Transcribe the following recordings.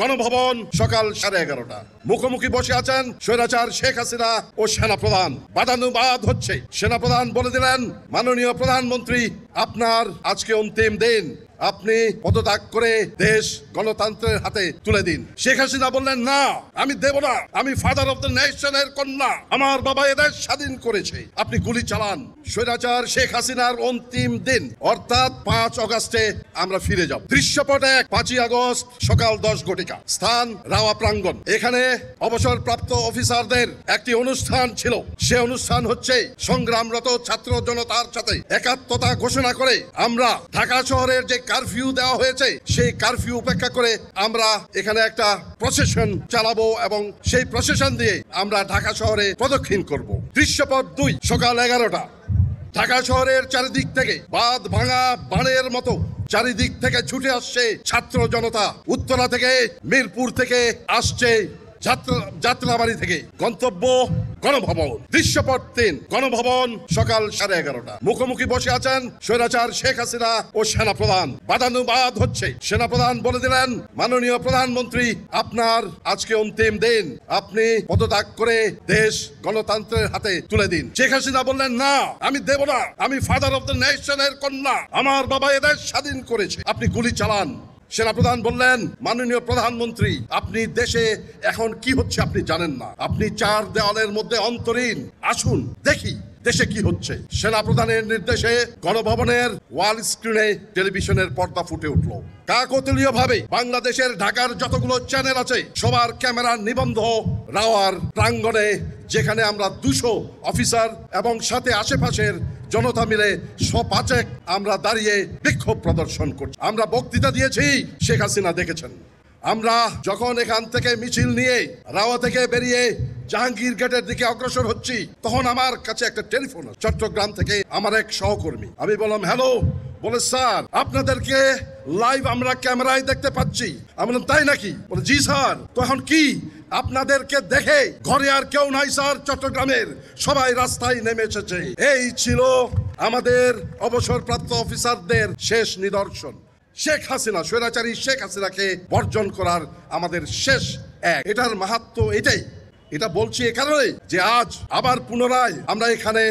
গণভবন সকাল 11:30। মুখোমুখি বসে আছেন স্বৈরাচার শেখ হাসিনা ও সেনাপ্রধান। বাদানুবাদ হচ্ছে। সেনাপ্রধান বলে দিলেন, মাননীয় প্রধানমন্ত্রী, আপনার আজকে অন্তিম দিন, আপনি পদত্যাগ করে দেশ গণতন্ত্রের হাতে তুলে দিন। শেখ হাসিনা বললেন, না, আমি দেব না, আমি ফাদার অফ দ্য নেশনের কন্যা, আমার বাবা এদেশ স্বাধীন করেছে, আপনি গুলি চালান। স্বৈরাচার শেখ হাসিনার অন্তিম দিন অর্থাৎ 5 আগস্টে আমরা ফিরে যাব। দৃশ্যপট 1, 5ই আগস্ট সকাল 10 ঘটিকা, স্থান রাওয়া প্রাঙ্গণ। এখানে অবসরপ্রাপ্ত অফিসারদের একটি অনুষ্ঠান ছিল। সে অনুষ্ঠান হচ্ছে সংগ্রামরত ছাত্র জনতার সাথে একাত্মতা ঘোষণা করে আমরা ঢাকা শহরের যে কারফিউ দেওয়া হয়েছে সেই কারফিউ উপেক্ষা করে আমরা এখানে একটা প্রসেশন চালাবো এবং সেই প্রসেশন দিয়ে আমরা ঢাকা শহরে প্রদক্ষিণ করব। দৃশ্যপট 2, সকাল 11টা। ঢাকা শহরের চারিদিক থেকে বাঁধ ভাঙা বানের মতো চারিদিক থেকে ছুটে আসছে ছাত্র জনতা। উত্তরা থেকে, মিরপুর থেকে আসছে, যাত্রাবাড়ি থেকে। গন্তব্য গণভবন। দৃশ্যপট 3, গণভবন সকাল 11:30। মুখোমুখি বসে আছেন স্বৈরাচার শেখ হাসিনা ও সেনাপ্রধান। বাদানুবাদ হচ্ছে। সেনাপ্রধান বলে দিলেন, মাননীয় প্রধানমন্ত্রী, আপনার আজকে অন্তিম দিন, আপনি পদত্যাগ করে দেশ গণতন্ত্রের হাতে তুলে দিন। শেখ হাসিনা বললেন, না, আমি দেব না, আমি ফাদার অফ দ্য নেশনের কন্যা, আমার বাবা এদেশ স্বাধীন করেছে, আপনি গুলি চালান। সেনাপ্রধান বললেন, মাননীয় প্রধানমন্ত্রী, আপনি দেশে এখন কি হচ্ছে আপনি জানেন না, আপনি 4 দেওয়ালের মধ্যে অন্তরীণ, আসুন দেখি দেশে কি হচ্ছে। সেনাপ্রধানের নির্দেশে গণভবনের ওয়াল স্ক্রিনে টেলিভিশনের পর্দা ফুটে উঠল। কাকতালীয় ভাবে বাংলাদেশের ঢাকার যতগুলো চ্যানেল আছে সবার ক্যামেরার নিবন্ধ রাওয়ার প্রাঙ্গণে, যেখানে আমরা 200 অফিসার এবং সাথে আশেপাশের জনতা মিলে 105 আমরা দাঁড়িয়ে বিক্ষোভ প্রদর্শন করছি। আমরা বক্তৃতা দিয়েছি, শেখ হাসিনা দেখেছেন। আমরা যখন এখান থেকে মিছিল নিয়ে রাওয়া থেকে বেরিয়ে জাহাঙ্গীর গেটের দিকে অগ্রসর হচ্ছি, তখন আমার কাছে একটা টেলিফোন, চট্টগ্রাম থেকে আমার এক সহকর্মী। আমি বললাম, হ্যালো। বলে, স্যার, আপনাদেরকে লাইভ আমরা ক্যামেরায় দেখতে পাচ্ছি। আমি বললাম, তাই নাকি? বলে, জি স্যার। তো এখন কি? আপনাদেরকে দেখে ঘরে আর কেউ নাই স্যার, চট্টগ্রামের সবাই রাস্তায় নেমে এসেছে। এই ছিল আমাদের অবসরপ্রাপ্ত অফিসারদের শেষ নিদর্শন। শেখ হাসিনা, স্বৈরাচারী শেখ হাসিনাকে বর্জন করার আমাদের শেষ এটার মাহাত্ম্য এটাই। এটা বলছি এ কারণে যে আজ আবার পুনরায় আমরা এখানে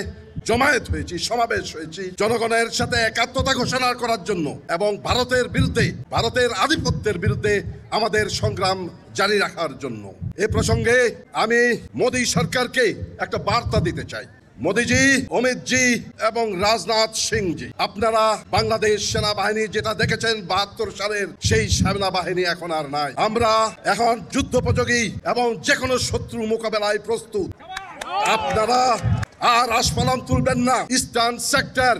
জমায়েত হয়েছি, সমাবেশ হয়েছি জনগণের সাথে একাত্মতা ঘোষণা করার জন্য এবং ভারতের বিরুদ্ধে, ভারতের আধিপত্যের বিরুদ্ধে আমাদের সংগ্রাম জারি রাখার জন্য। এ প্রসঙ্গে আমি মোদী সরকারকে একটা বার্তা দিতে চাই। মোদীজি, অমিতজি এবং রাজনাথ সিংজি, আপনারা বাংলাদেশ সেনাবাহিনী যেটা দেখেছেন 72 সালের সেই সেনাবাহিনী এখন আর নাই। আমরা এখন যুদ্ধোপযোগী এবং যে কোনো শত্রু মোকাবেলায় প্রস্তুত। আপনারা আর আস্ফালন তুলবেন না। ইস্টার্ন সেক্টর,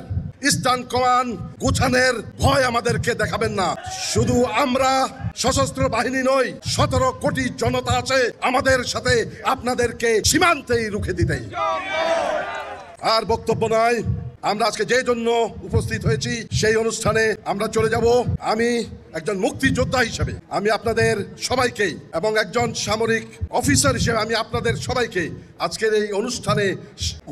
ইস্টার্ন কমান্ড গোছানোর ভয় আমাদেরকে দেখাবেন না। শুধু আমরা সশস্ত্র বাহিনী নই, 17 কোটি জনতা আছে আমাদের সাথে, আপনাদেরকে সীমান্তেই রুখে দিতে। আর বক্তব্য নয়, আমরা আজকে যে জন্য উপস্থিত হয়েছি সেই অনুষ্ঠানে আমরা চলে যাব। আমি একজন মুক্তিযোদ্ধা হিসেবে আমি আপনাদের সবাইকে এবং একজন সামরিক অফিসার হিসেবে আমি আপনাদের সবাইকে আজকের এই অনুষ্ঠানে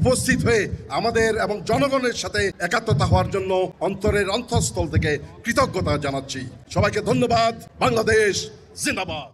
উপস্থিত হয়ে আমাদের এবং জনগণের সাথে একাত্মতা হওয়ার জন্য অন্তরের অন্তঃস্থল থেকে কৃতজ্ঞতা জানাচ্ছি। সবাইকে ধন্যবাদ। বাংলাদেশ জিন্দাবাদ।